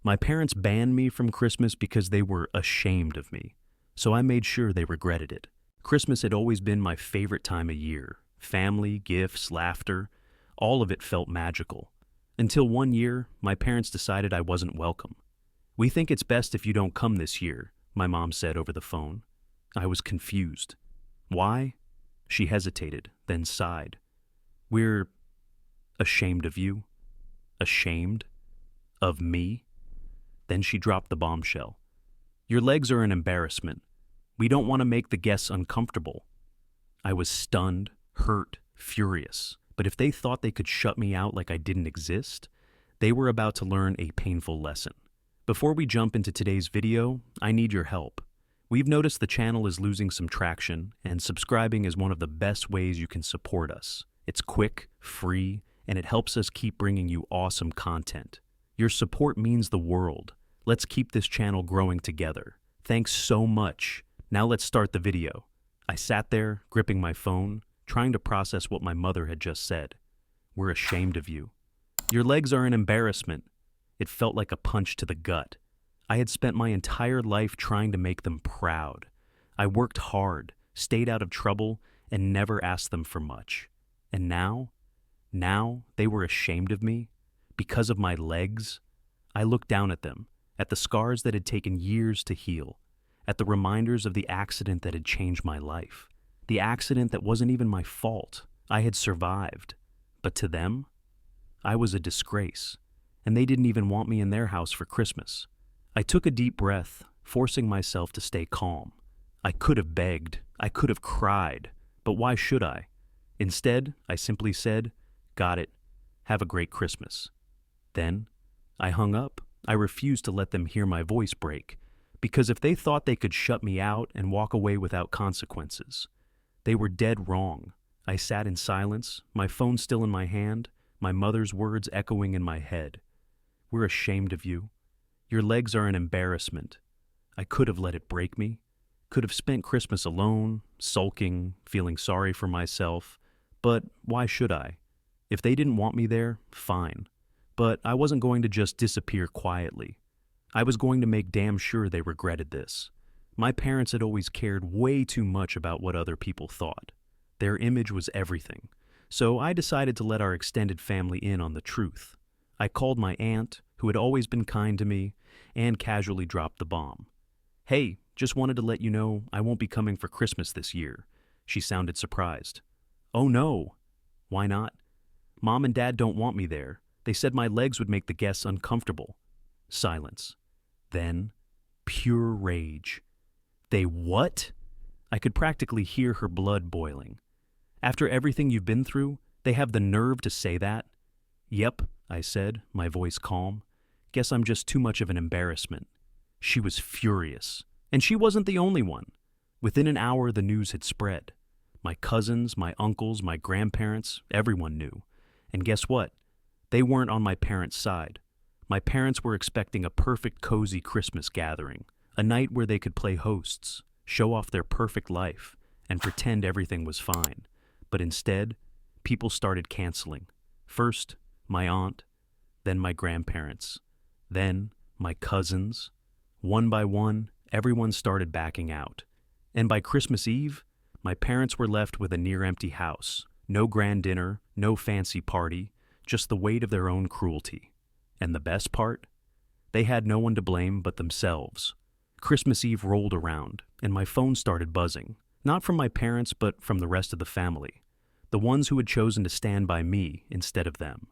My parents banned me from Christmas because they were ashamed of me, so I made sure they regretted it. Christmas had always been my favorite time of year. Family, gifts, laughter, all of it felt magical. Until one year, my parents decided I wasn't welcome. "We think it's best if you don't come this year," my mom said over the phone. I was confused. "Why?" She hesitated, then sighed. "We're ashamed of you." Ashamed? Of me? Then she dropped the bombshell. "Your legs are an embarrassment. We don't want to make the guests uncomfortable." I was stunned, hurt, furious. But if they thought they could shut me out like I didn't exist, they were about to learn a painful lesson. Before we jump into today's video, I need your help. We've noticed the channel is losing some traction, and subscribing is one of the best ways you can support us. It's quick, free, and it helps us keep bringing you awesome content. Your support means the world. Let's keep this channel growing together. Thanks so much. Now let's start the video. I sat there, gripping my phone, trying to process what my mother had just said. "We're ashamed of you. Your legs are an embarrassment." It felt like a punch to the gut. I had spent my entire life trying to make them proud. I worked hard, stayed out of trouble, and never asked them for much. And now they were ashamed of me because of my legs. I looked down at them, at the scars that had taken years to heal, at the reminders of the accident that had changed my life. The accident that wasn't even my fault. I had survived. But to them, I was a disgrace, and they didn't even want me in their house for Christmas. I took a deep breath, forcing myself to stay calm. I could have begged, I could have cried, but why should I? Instead, I simply said, "Got it. Have a great Christmas." Then, I hung up. I refused to let them hear my voice break, because if they thought they could shut me out and walk away without consequences, they were dead wrong. I sat in silence, my phone still in my hand, my mother's words echoing in my head. "We're ashamed of you. Your legs are an embarrassment." I could have let it break me, could have spent Christmas alone, sulking, feeling sorry for myself, but why should I? If they didn't want me there, fine. But I wasn't going to just disappear quietly. I was going to make damn sure they regretted this. My parents had always cared way too much about what other people thought. Their image was everything. So I decided to let our extended family in on the truth. I called my aunt, who had always been kind to me, and casually dropped the bomb. "Hey, just wanted to let you know I won't be coming for Christmas this year." She sounded surprised. "Oh no." "Why not?" "Mom and Dad don't want me there. They said my legs would make the guests uncomfortable." Silence. Then, pure rage. "They what?" I could practically hear her blood boiling. "After everything you've been through, they have the nerve to say that?" "Yep," I said, my voice calm. "Guess I'm just too much of an embarrassment." She was furious. And she wasn't the only one. Within an hour, the news had spread. My cousins, my uncles, my grandparents, everyone knew. And guess what? They weren't on my parents' side. My parents were expecting a perfect, cozy Christmas gathering, a night where they could play hosts, show off their perfect life, and pretend everything was fine. But instead, people started canceling. First, my aunt, then my grandparents, then my cousins. One by one, everyone started backing out. And by Christmas Eve, my parents were left with a near-empty house, no grand dinner, no fancy party, just the weight of their own cruelty. And the best part? They had no one to blame but themselves. Christmas Eve rolled around, and my phone started buzzing, not from my parents but from the rest of the family, the ones who had chosen to stand by me instead of them.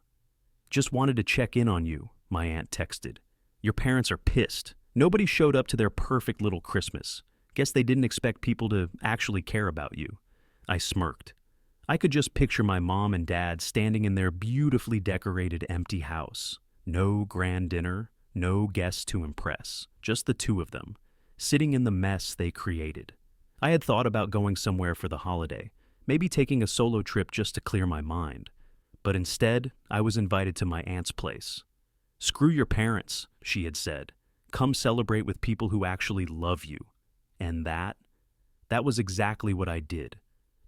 "Just wanted to check in on you," my aunt texted. "Your parents are pissed. Nobody showed up to their perfect little Christmas. Guess they didn't expect people to actually care about you." I smirked. I could just picture my mom and dad standing in their beautifully decorated empty house. No grand dinner, no guests to impress, just the two of them, sitting in the mess they created. I had thought about going somewhere for the holiday, maybe taking a solo trip just to clear my mind. But instead, I was invited to my aunt's place. "Screw your parents," she had said. "Come celebrate with people who actually love you." And that was exactly what I did.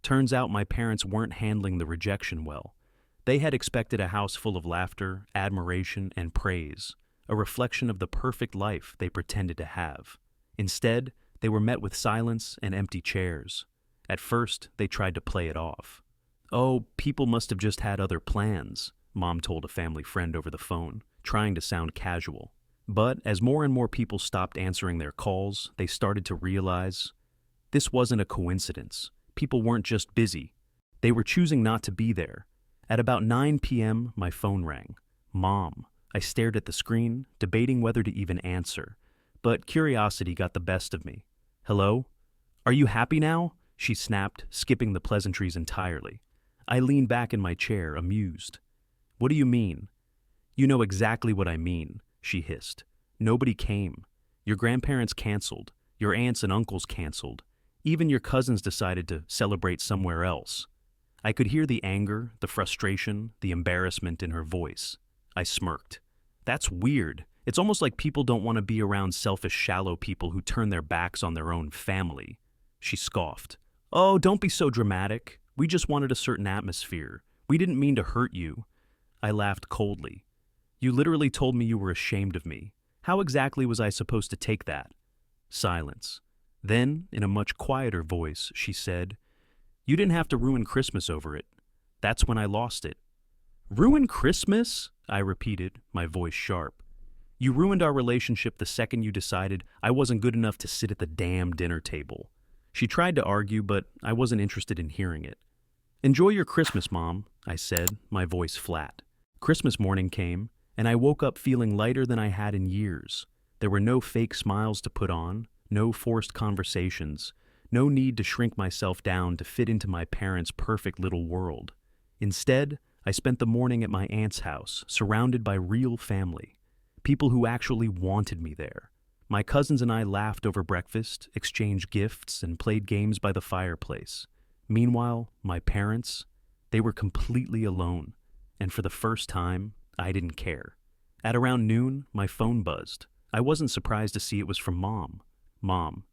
Turns out my parents weren't handling the rejection well. They had expected a house full of laughter, admiration, and praise. a reflection of the perfect life they pretended to have. Instead, they were met with silence and empty chairs. At first, they tried to play it off. "Oh, people must have just had other plans," Mom told a family friend over the phone, trying to sound casual. But as more and more people stopped answering their calls, they started to realize this wasn't a coincidence. People weren't just busy. They were choosing not to be there. At about 9 p.m., my phone rang. Mom. I stared at the screen, debating whether to even answer. But curiosity got the best of me. "Hello? Are you happy now?" she snapped, skipping the pleasantries entirely. I leaned back in my chair, amused. "What do you mean?" "You know exactly what I mean," she hissed. "Nobody came. Your grandparents canceled. Your aunts and uncles canceled. Even your cousins decided to celebrate somewhere else." I could hear the anger, the frustration, the embarrassment in her voice. I smirked. "That's weird. It's almost like people don't want to be around selfish, shallow people who turn their backs on their own family." She scoffed. "Oh, don't be so dramatic. We just wanted a certain atmosphere. We didn't mean to hurt you." I laughed coldly. "You literally told me you were ashamed of me. How exactly was I supposed to take that?" Silence. Then, in a much quieter voice, she said, "You didn't have to ruin Christmas over it. That's when I lost it." "Ruin Christmas?" I repeated, my voice sharp. "You ruined our relationship the second you decided I wasn't good enough to sit at the damn dinner table." She tried to argue, but I wasn't interested in hearing it. "Enjoy your Christmas, Mom," I said, my voice flat. Christmas morning came, and I woke up feeling lighter than I had in years. There were no fake smiles to put on, no forced conversations, no need to shrink myself down to fit into my parents' perfect little world. Instead, I spent the morning at my aunt's house, surrounded by real family, people who actually wanted me there. My cousins and I laughed over breakfast, exchanged gifts, and played games by the fireplace. Meanwhile, my parents, they were completely alone, and for the first time, I didn't care. At around noon, my phone buzzed. I wasn't surprised to see it was from Mom. "Mom,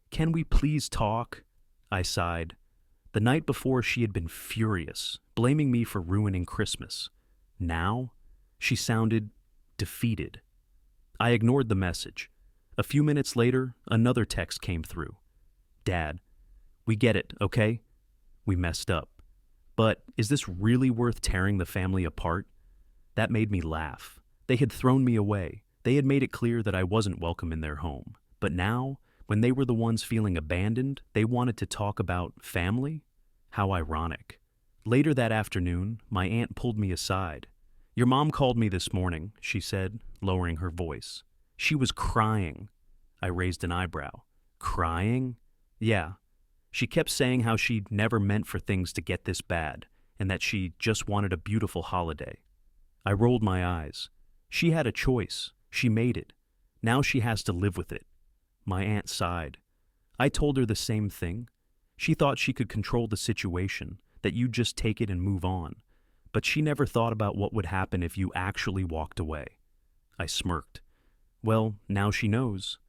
can we please talk?" I sighed. The night before, she had been furious, blaming me for ruining Christmas. Now, she sounded defeated. I ignored the message. A few minutes later, another text came through. "Dad, we get it, okay? We messed up. But is this really worth tearing the family apart?" That made me laugh. They had thrown me away. They had made it clear that I wasn't welcome in their home. But now, when they were the ones feeling abandoned, they wanted to talk about family? How ironic. Later that afternoon, my aunt pulled me aside. "Your mom called me this morning," she said, lowering her voice. "She was crying." I raised an eyebrow. "Crying?" "Yeah. She kept saying how she'd never meant for things to get this bad, and that she just wanted a beautiful holiday." I rolled my eyes. She had a choice. She made it. Now she has to live with it. My aunt sighed. I told her the same thing. She thought she could control the situation, that you'd just take it and move on. But she never thought about what would happen if you actually walked away. I smirked. Well, now she knows.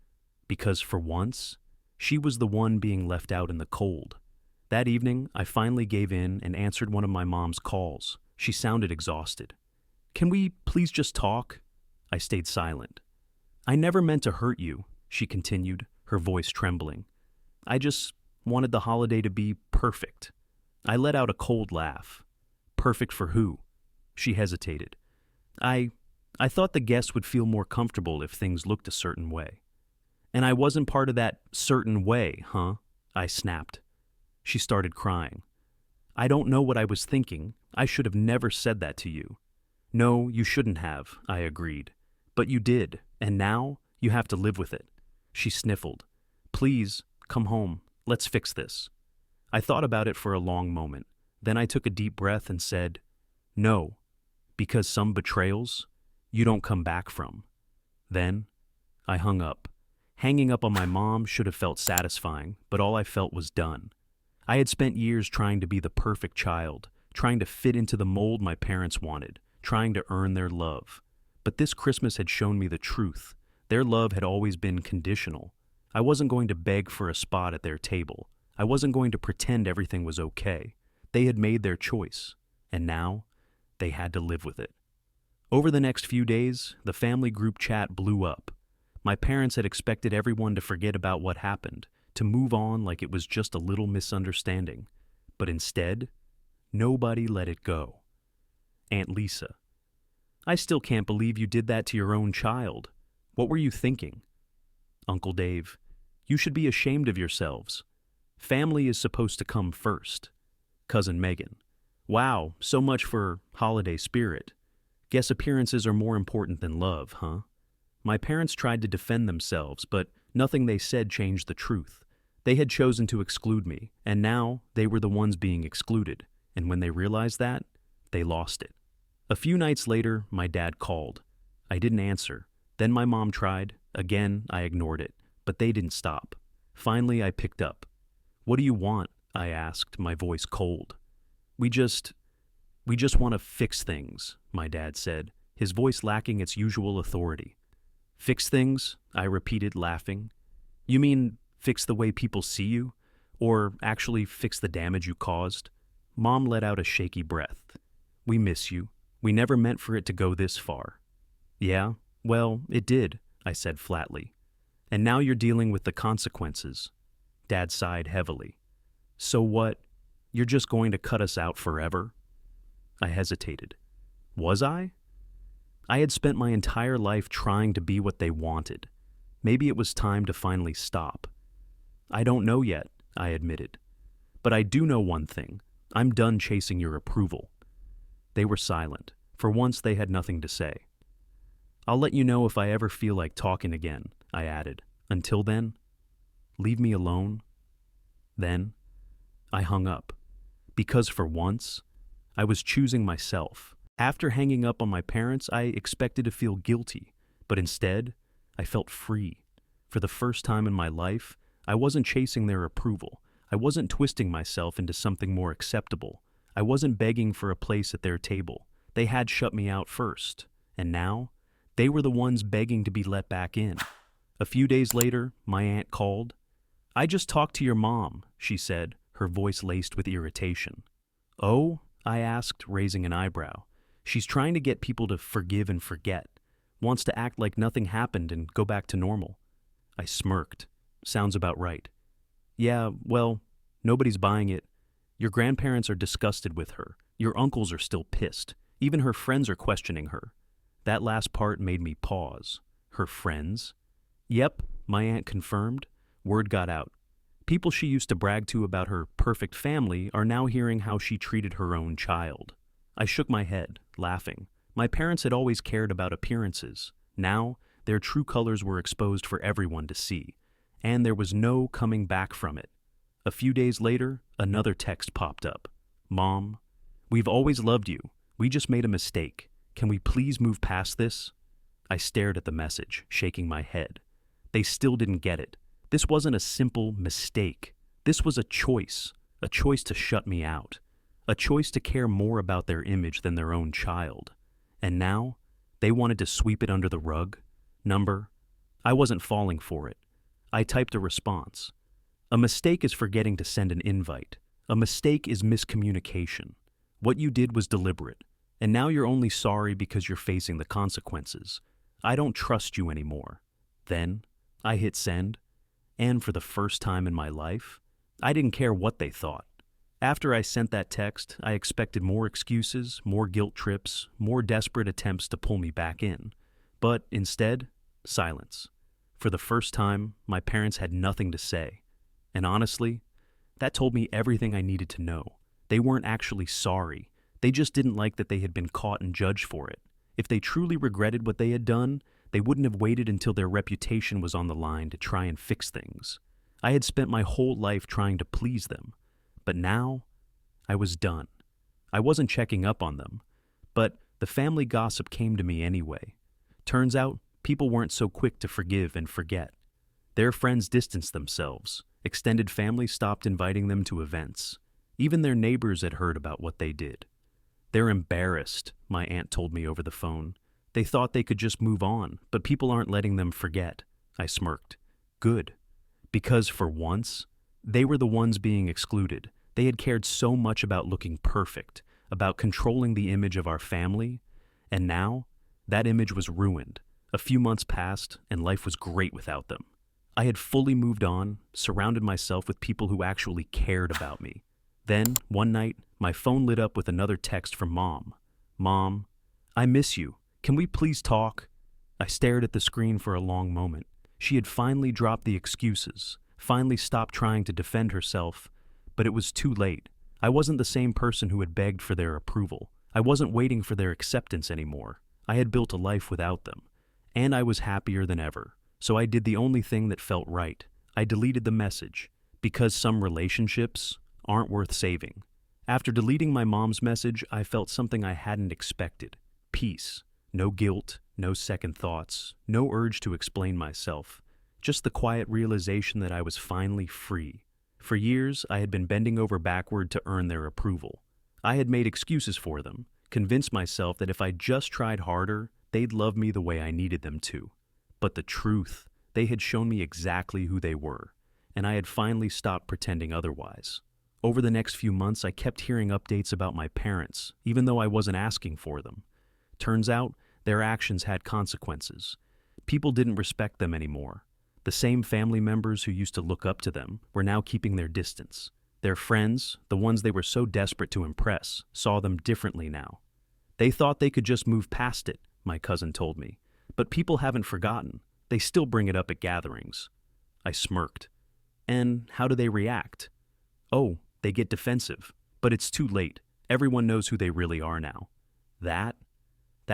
Because for once, she was the one being left out in the cold. That evening, I finally gave in and answered one of my mom's calls. She sounded exhausted. "Can we please just talk?" I stayed silent. "I never meant to hurt you," she continued, her voice trembling. "I just wanted the holiday to be perfect." I let out a cold laugh. "Perfect for who?" She hesitated. I thought the guests would feel more comfortable if things looked a certain way." "And I wasn't part of that certain way, huh?" I snapped. She started crying. "I don't know what I was thinking. I should have never said that to you." "No, you shouldn't have," I agreed. "But you did, and now you have to live with it." She sniffled. "Please, come home. Let's fix this." I thought about it for a long moment. Then I took a deep breath and said, "No, because some betrayals you don't come back from." Then I hung up. Hanging up on my mom should have felt satisfying, but all I felt was done. I had spent years trying to be the perfect child, trying to fit into the mold my parents wanted, trying to earn their love. But this Christmas had shown me the truth. Their love had always been conditional. I wasn't going to beg for a spot at their table. I wasn't going to pretend everything was okay. They had made their choice, and now they had to live with it. Over the next few days, the family group chat blew up. My parents had expected everyone to forget about what happened, to move on like it was just a little misunderstanding. But instead, nobody let it go. Aunt Lisa: "I still can't believe you did that to your own child. What were you thinking?" Uncle Dave: "You should be ashamed of yourselves. Family is supposed to come first." Cousin Megan: "Wow, so much for holiday spirit. Guess appearances are more important than love, huh?" My parents tried to defend themselves, but nothing they said changed the truth. They had chosen to exclude me, and now they were the ones being excluded, and when they realized that, they lost it. A few nights later, my dad called. I didn't answer. Then my mom tried. Again, I ignored it, but they didn't stop. Finally, I picked up. "What do you want?" I asked, my voice cold. We just want to fix things," my dad said, his voice lacking its usual authority. "Fix things?" I repeated, laughing. "You mean fix the way people see you? Or actually fix the damage you caused?" Mom let out a shaky breath. "We miss you. We never meant for it to go this far." "Yeah, well, it did," I said flatly. "And now you're dealing with the consequences." Dad sighed heavily. "So what? You're just going to cut us out forever?" I hesitated. Was I? I had spent my entire life trying to be what they wanted. Maybe it was time to finally stop. "I don't know yet," I admitted. "But I do know one thing. I'm done chasing your approval." They were silent. For once, they had nothing to say. "I'll let you know if I ever feel like talking again," I added. "Until then, leave me alone." Then, I hung up. Because for once, I was choosing myself. After hanging up on my parents, I expected to feel guilty, but instead, I felt free. For the first time in my life, I wasn't chasing their approval. I wasn't twisting myself into something more acceptable. I wasn't begging for a place at their table. They had shut me out first. And now, they were the ones begging to be let back in. A few days later, my aunt called. "I just talked to your mom," she said, her voice laced with irritation. "Oh?" I asked, raising an eyebrow. "She's trying to get people to forgive and forget. Wants to act like nothing happened and go back to normal." I smirked. "Sounds about right." "Yeah, well, nobody's buying it. Your grandparents are disgusted with her. Your uncles are still pissed. Even her friends are questioning her." That last part made me pause. Her friends? "Yep," my aunt confirmed. Word got out. People she used to brag to about her perfect family are now hearing how she treated her own child. I shook my head, laughing. My parents had always cared about appearances. Now, their true colors were exposed for everyone to see, and there was no coming back from it. A few days later, another text popped up. "Mom, we've always loved you. We just made a mistake. Can we please move past this?" I stared at the message, shaking my head. They still didn't get it. This wasn't a simple mistake. This was a choice to shut me out, a choice to care more about their image than their own child. And now, they wanted to sweep it under the rug. Number? I wasn't falling for it. I typed a response. "A mistake is forgetting to send an invite. A mistake is miscommunication. What you did was deliberate, and now you're only sorry because you're facing the consequences. I don't trust you anymore." Then, I hit send. And for the first time in my life, I didn't care what they thought. After I sent that text, I expected more excuses, more guilt trips, more desperate attempts to pull me back in. But instead, silence. For the first time, my parents had nothing to say. And honestly, that told me everything I needed to know. They weren't actually sorry. They just didn't like that they had been caught and judged for it. If they truly regretted what they had done, they wouldn't have waited until their reputation was on the line to try and fix things. I had spent my whole life trying to please them. But now, I was done. I wasn't checking up on them. But the family gossip came to me anyway. Turns out, people weren't so quick to forgive and forget. Their friends distanced themselves. Extended family stopped inviting them to events. Even their neighbors had heard about what they did. "They're embarrassed," my aunt told me over the phone. "They thought they could just move on, but people aren't letting them forget." I smirked. Good. Because for once, they were the ones being excluded. They had cared so much about looking perfect, about controlling the image of our family, and now That image was ruined. A few months passed, and life was great without them. I had fully moved on, surrounded myself with people who actually cared about me. Then, one night, my phone lit up with another text from Mom. Mom, I miss you. Can we please talk? I stared at the screen for a long moment. She had finally dropped the excuses, finally stopped trying to defend herself, but it was too late. I wasn't the same person who had begged for their approval. I wasn't waiting for their acceptance anymore. I had built a life without them, and I was happier than ever. So I did the only thing that felt right. I deleted the message, because some relationships aren't worth saving. After deleting my mom's message, I felt something I hadn't expected. Peace. No guilt, no second thoughts, no urge to explain myself. Just the quiet realization that I was finally free. For years, I had been bending over backward to earn their approval. I had made excuses for them, convinced myself that if I just tried harder, they'd love me the way I needed them to. But the truth, they had shown me exactly who they were, and I had finally stopped pretending otherwise. Over the next few months, I kept hearing updates about my parents, even though I wasn't asking for them. Turns out, their actions had consequences. People didn't respect them anymore. The same family members who used to look up to them were now keeping their distance. Their friends, the ones they were so desperate to impress, saw them differently now. They thought they could just move past it, my cousin told me. But people haven't forgotten. They still bring it up at gatherings. I smirked. And how do they react? Oh, they get defensive. But it's too late. Everyone knows who they really are now. That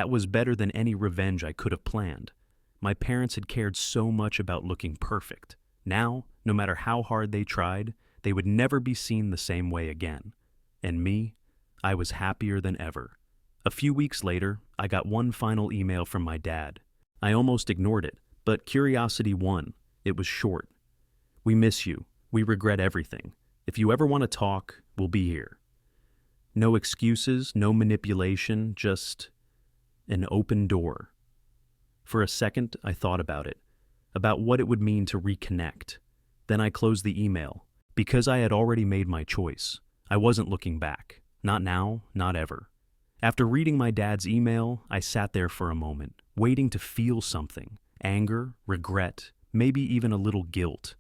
was better than any revenge I could have planned. My parents had cared so much about looking perfect. Now, no matter how hard they tried, they would never be seen the same way again. And me, I was happier than ever. A few weeks later, I got one final email from my dad. I almost ignored it, but curiosity won. It was short. We miss you. We regret everything. If you ever want to talk, we'll be here. No excuses, no manipulation, just an open door. For a second, I thought about it, about what it would mean to reconnect. Then I closed the email, because I had already made my choice. I wasn't looking back. Not now, not ever. After reading my dad's email, I sat there for a moment, waiting to feel something. Anger, regret, maybe even a little guilt.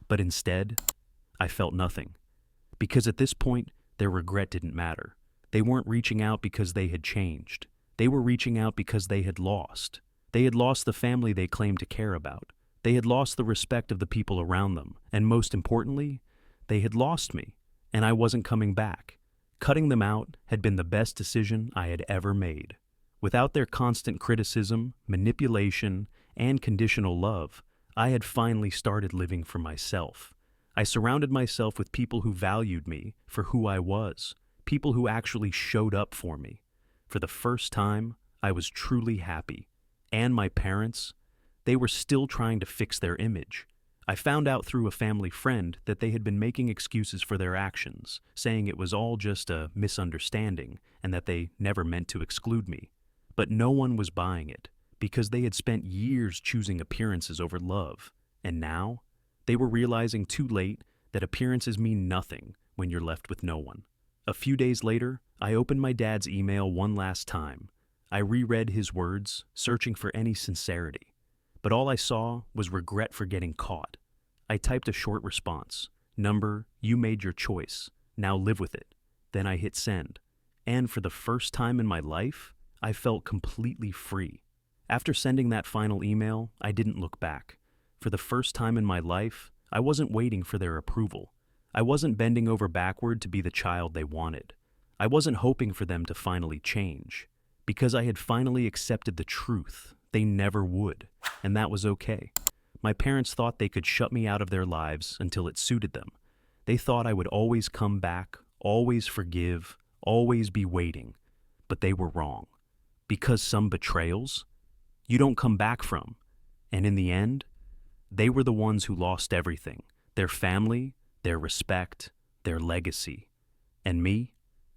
But instead, I felt nothing. Because at this point, their regret didn't matter. They weren't reaching out because they had changed. They were reaching out because they had lost. They had lost the family they claimed to care about. They had lost the respect of the people around them. And most importantly, they had lost me, and I wasn't coming back. Cutting them out had been the best decision I had ever made. Without their constant criticism, manipulation, and conditional love, I had finally started living for myself. I surrounded myself with people who valued me for who I was, people who actually showed up for me. For the first time, I was truly happy. And my parents, they were still trying to fix their image. I found out through a family friend that they had been making excuses for their actions, saying it was all just a misunderstanding and that they never meant to exclude me. But no one was buying it, because they had spent years choosing appearances over love. And now, they were realizing too late that appearances mean nothing when you're left with no one. A few days later, I opened my dad's email one last time. I reread his words, searching for any sincerity. But all I saw was regret for getting caught. I typed a short response. Number, you made your choice. Now live with it. Then I hit send. And for the first time in my life, I felt completely free. After sending that final email, I didn't look back. For the first time in my life, I wasn't waiting for their approval. I wasn't bending over backward to be the child they wanted. I wasn't hoping for them to finally change. Because I had finally accepted the truth. They never would, and that was okay. My parents thought they could shut me out of their lives until it suited them. They thought I would always come back, always forgive, always be waiting. But they were wrong. Because some betrayals, you don't come back from. And in the end, they were the ones who lost everything. Their family, their respect, their legacy. And me?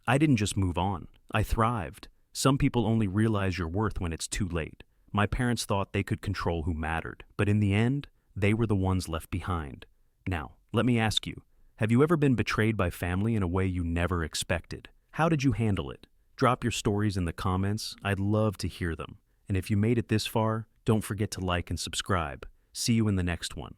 I didn't just move on. I thrived. Some people only realize your worth when it's too late. My parents thought they could control who mattered, but in the end, they were the ones left behind. Now, let me ask you, have you ever been betrayed by family in a way you never expected? How did you handle it? Drop your stories in the comments. I'd love to hear them. And if you made it this far, don't forget to like and subscribe. See you in the next one.